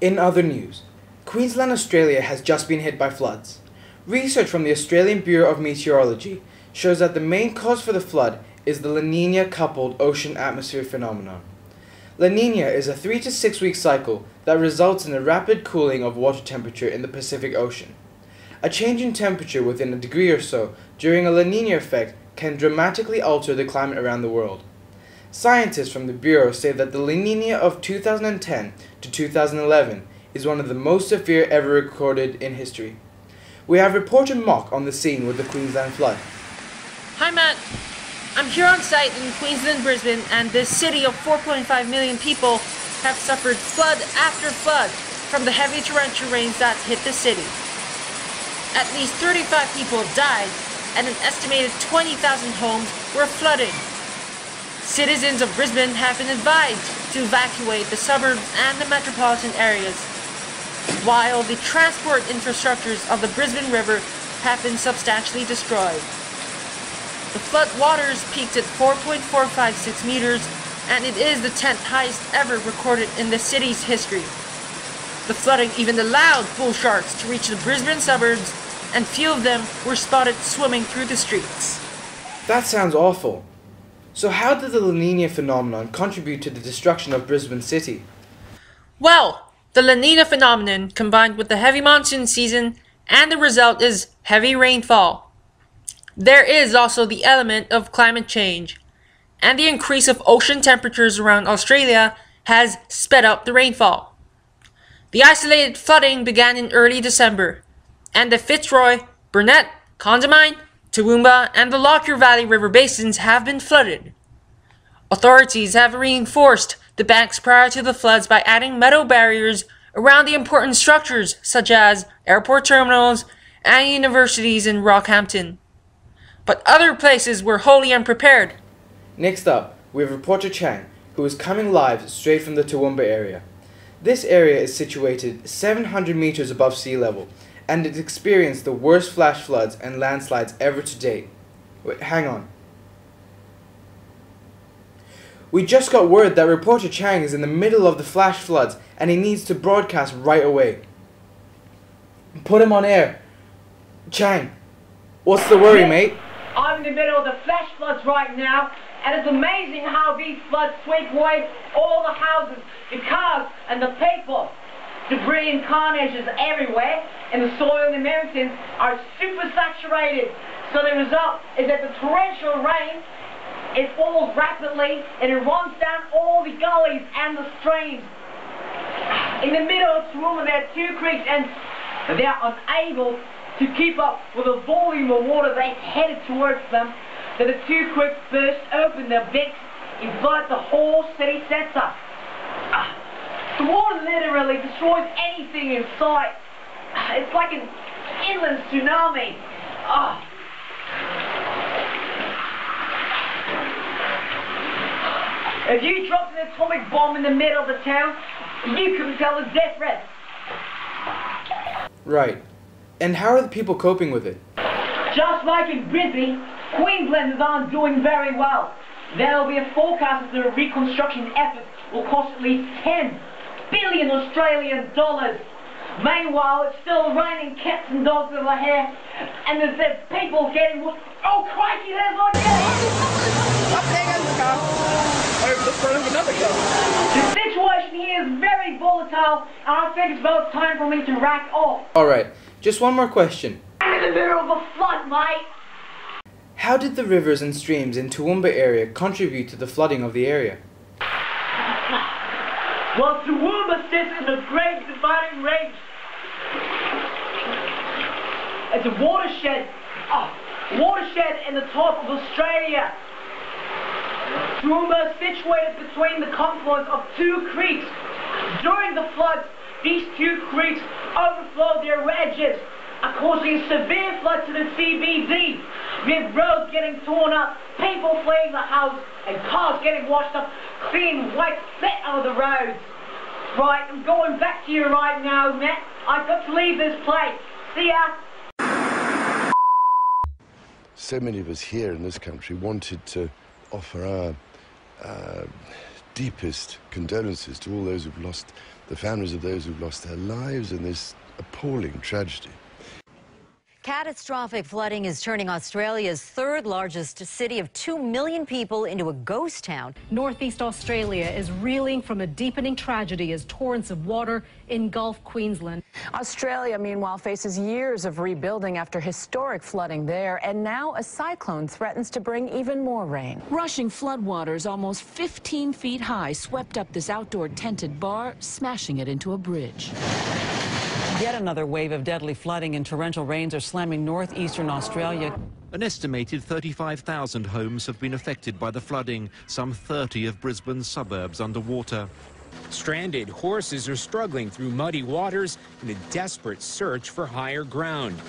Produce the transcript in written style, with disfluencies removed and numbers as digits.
In other news, Queensland, Australia has just been hit by floods. Research from the Australian Bureau of Meteorology shows that the main cause for the flood is the La Nina coupled ocean atmosphere phenomenon. La Nina is a 3 to 6 week cycle that results in a rapid cooling of water temperature in the Pacific Ocean. A change in temperature within a degree or so during a La Nina effect can dramatically alter the climate around the world. Scientists from the Bureau say that the La Nina of 2010 to 2011 is one of the most severe ever recorded in history. We have reporter Mock on the scene with the Queensland flood. Hi Matt, I'm here on site in Queensland, Brisbane, and this city of 4.5 million people have suffered flood after flood from the heavy torrential rains that hit the city. At least 35 people died and an estimated 20,000 homes were flooded. Citizens of Brisbane have been advised to evacuate the suburbs and the metropolitan areas, while the transport infrastructures of the Brisbane River have been substantially destroyed. The flood waters peaked at 4.456 meters, and it is the 10th highest ever recorded in the city's history. The flooding even allowed bull sharks to reach the Brisbane suburbs, and few of them were spotted swimming through the streets. That sounds awful. So how did the La Nina phenomenon contribute to the destruction of Brisbane City? Well, the La Nina phenomenon combined with the heavy monsoon season, and the result is heavy rainfall. There is also the element of climate change, and the increase of ocean temperatures around Australia has sped up the rainfall. The isolated flooding began in early December, and the Fitzroy, Burnett, Condamine, Toowoomba, and the Lockyer Valley River basins have been flooded. Authorities have reinforced the banks prior to the floods by adding metal barriers around the important structures such as airport terminals and universities in Rockhampton. But other places were wholly unprepared. Next up, we have reporter Chang, who is coming live straight from the Toowoomba area. This area is situated 700 meters above sea level, and it experienced the worst flash floods and landslides ever to date. Wait, hang on. We just got word that reporter Chang is in the middle of the flash floods and he needs to broadcast right away. Put him on air. Chang, what's the worry, mate? I'm in the middle of the flash floods right now, and it's amazing how these floods sweep away all the houses, the cars, and the people. Debris and carnage is everywhere, and the soil in the mountains are super saturated. So the result is that the torrential rain, it falls rapidly and it runs down all the gullies and the streams. In the middle of Toowoomba there are two creeks, and they are unable to keep up with the volume of water that's headed towards them. So the two creeks burst open their banks and flood the whole city centre. The water literally destroys anything in sight. It's like an inland tsunami. If you dropped an atomic bomb in the middle of the town, you couldn't tell the difference. Right. And how are the people coping with it? Just like in Brisbane, Queenslanders aren't doing very well. There will be a forecast that the reconstruction effort will cost at least 10 billion Australian dollars. Meanwhile, it's still raining cats and dogs in the hair, and there's people getting... Oh, crikey, there's one over the front of another car. The situation here is very volatile, and I think it's about time for me to rack off. Alright, just one more question. I'm in the middle of a flood, mate. How did the rivers and streams in Toowoomba area contribute to the flooding of the area? Well, Toowoomba sits in the Great Dividing Range. It's a watershed in the top of Australia. Toowoomba is situated between the confluence of two creeks. During the floods, these two creeks overflow their edges, causing severe flood to the CBD. We have roads getting torn up, people fleeing the house, and cars getting washed up, clean white set out of the roads. Right, I'm going back to you right now, Matt. I've got to leave this place. See ya. So many of us here in this country wanted to offer our deepest condolences to all those who've lost, the families of those who've lost their lives in this appalling tragedy. Catastrophic flooding is turning Australia's third largest city of 2 million people into a ghost town. Northeast Australia is reeling from a deepening tragedy as torrents of water engulf Queensland. Australia, meanwhile, faces years of rebuilding after historic flooding there, and now a cyclone threatens to bring even more rain. Rushing floodwaters almost 15 feet high swept up this outdoor tented bar, smashing it into a bridge. Yet another wave of deadly flooding and torrential rains are slamming northeastern Australia. An estimated 35,000 homes have been affected by the flooding, some 30 of Brisbane's suburbs underwater. Stranded horses are struggling through muddy waters in a desperate search for higher ground.